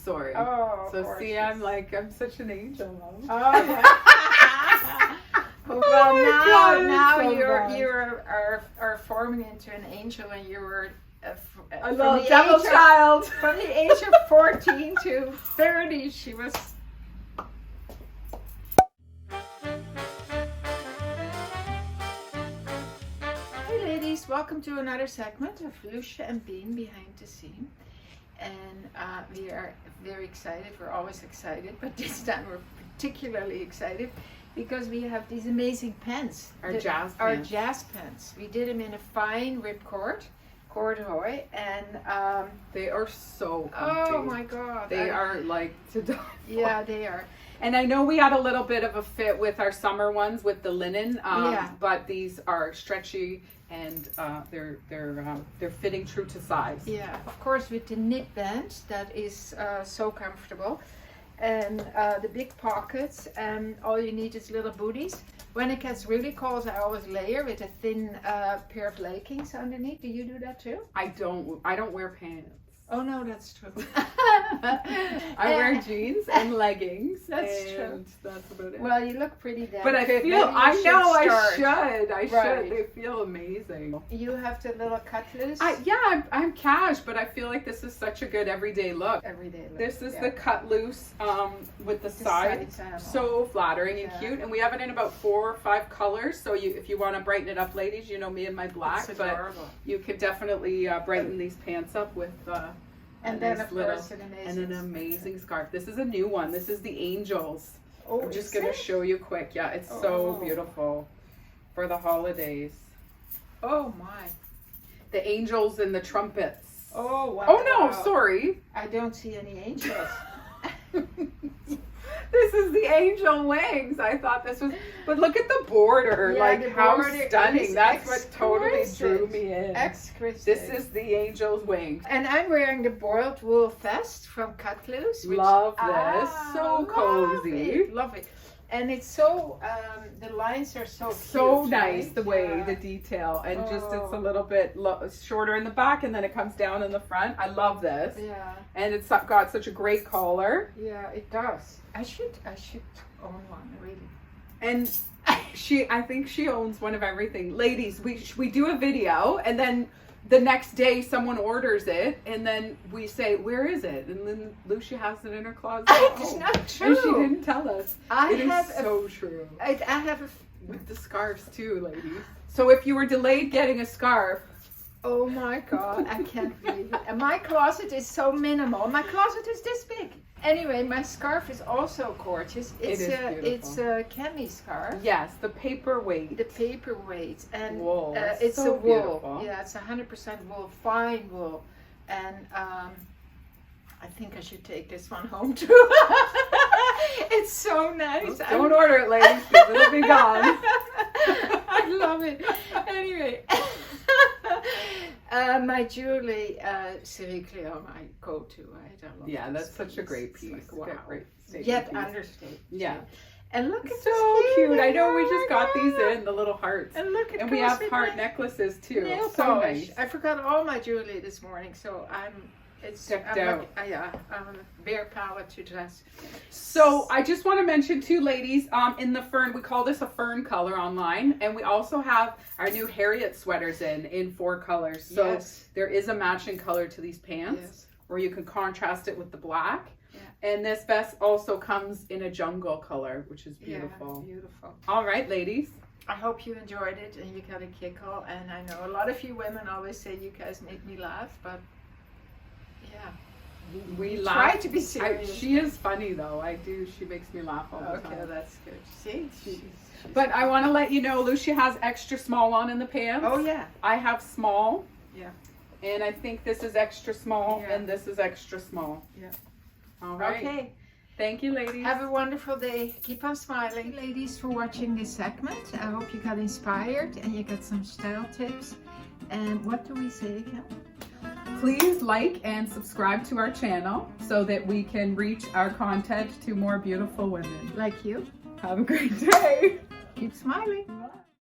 sorry. Oh, so gorgeous. see, I'm such an angel, Mom. Oh, yeah. Well, God, now so you bad. are forming into an angel, and you were A little devil child. From the age of 14 to 30, she was. Hey ladies, welcome to another segment of Lousje and Bean Behind the Scene. And we are very excited. We're always excited, but this time we're particularly excited because we have these amazing pants. Our jazz pants. Our jazz pants. We did them in a fine ripcord, corduroy, and they are so comfy. oh my god, They are like to die for. Yeah, they are. And I know we had a little bit of a fit with our summer ones with the linen, Yeah. but these are stretchy and they're fitting true to size. Yeah, of course with the knit band that is so comfortable, and the big pockets, and all you need is little booties. When it gets really cold, I always layer with a thin pair of leggings underneath. Do you do that too? I don't wear pants. Oh no, that's true. I wear jeans and leggings. That's and true. That's about it. Well, you look pretty delicate. But I Maybe feel, you I should know start. I Right. should. They feel amazing. You have the little cut loose. Yeah, I'm cash, but I feel like this is such a good everyday look. Everyday look. This is yeah. the cut loose with the side. sides. So flattering and Yeah. cute. And we have it in about 4 or 5 colors. So if you want to brighten it up, ladies, you know me and my black. It's But adorable. you could definitely brighten these pants up with And then of course and an amazing scarf. This is a new one. This is the Angels. Oh, I'm just is gonna it? show you quick. Yeah, it's Oh. so beautiful for the holidays. Oh my. The angels and the trumpets. Oh wow. Oh no, sorry. I don't see any angels. This is the angel wings. I thought this was, but look at the border. Yeah, like the how border stunning. is That's what totally exquisite. drew me in. Exquisite. This is the angel's wings. And I'm wearing the boiled wool vest from Cut Loose. Which, Love this. So cozy. Love it. And it's so, the lines are so cute. So nice right? the way Yeah. the detail, and just it's a Oh. little bit shorter in the back and then it comes down in the front. I love this. Yeah, And it's got such a great collar. yeah, it does. I should own one, really. And I think she owns one of everything. Ladies, we do a video and then the next day someone orders it and then we say, where is it? And then Lousje has it in her closet. at It's home. not And she true. didn't tell us. It is so true. I have a, With the scarves too, ladies. So if you were delayed getting a scarf, oh my god, I can't believe it. And my closet is so minimal. My closet is this big. Anyway, my scarf is also gorgeous. It's is it's a cami scarf. yes, the paperweight. The paperweight and Wool. it's So a wool. beautiful. Yeah, it's 100% wool, fine wool, and I think I should take this one home too. It's so nice. Don't order it, ladies, because it'll be gone. I love it. Anyway, my jewelry, Cyril Cleon, I go to. Right? I love Yeah, that's this such a piece. great It's piece. like, wow. Great statement Yet piece. understated. Yeah. And look at So this cute. I know we Oh just my got these God. in, the little hearts. And look at And we have with heart my necklaces too. nail So polish. nice. I forgot all my jewelry this morning, so it's Decked I'm out. like, yeah, I'm a bare palette to dress. So I just want to mention too, ladies, in the fern, we call this a fern color online. And we also have our new Harriet sweaters in 4 colors. So Yes. there is a matching color to these pants. Yes. Or you can contrast it with the black. Yeah. And this vest also comes in a jungle color, which is Yeah, beautiful. beautiful. All right, ladies. I hope you enjoyed it and you got a kickle. And I know a lot of you women always say you guys make me laugh, but yeah, We try laugh. to be serious. She is funny though. I do. She makes me laugh all the Okay, time. that's good. See, she's But I want to let you know, Lousje has extra small on in the pants. oh yeah, I have small. Yeah. And I think this is extra small, Yeah. and this is extra small. Yeah. All right. Okay. Thank you, ladies. Have a wonderful day. Keep on smiling. Ladies, for watching this segment. I hope you got inspired and you got some style tips. And what do we say again? Please like and subscribe to our channel so that we can reach our content to more beautiful women. Like you. Have a great day. Keep smiling.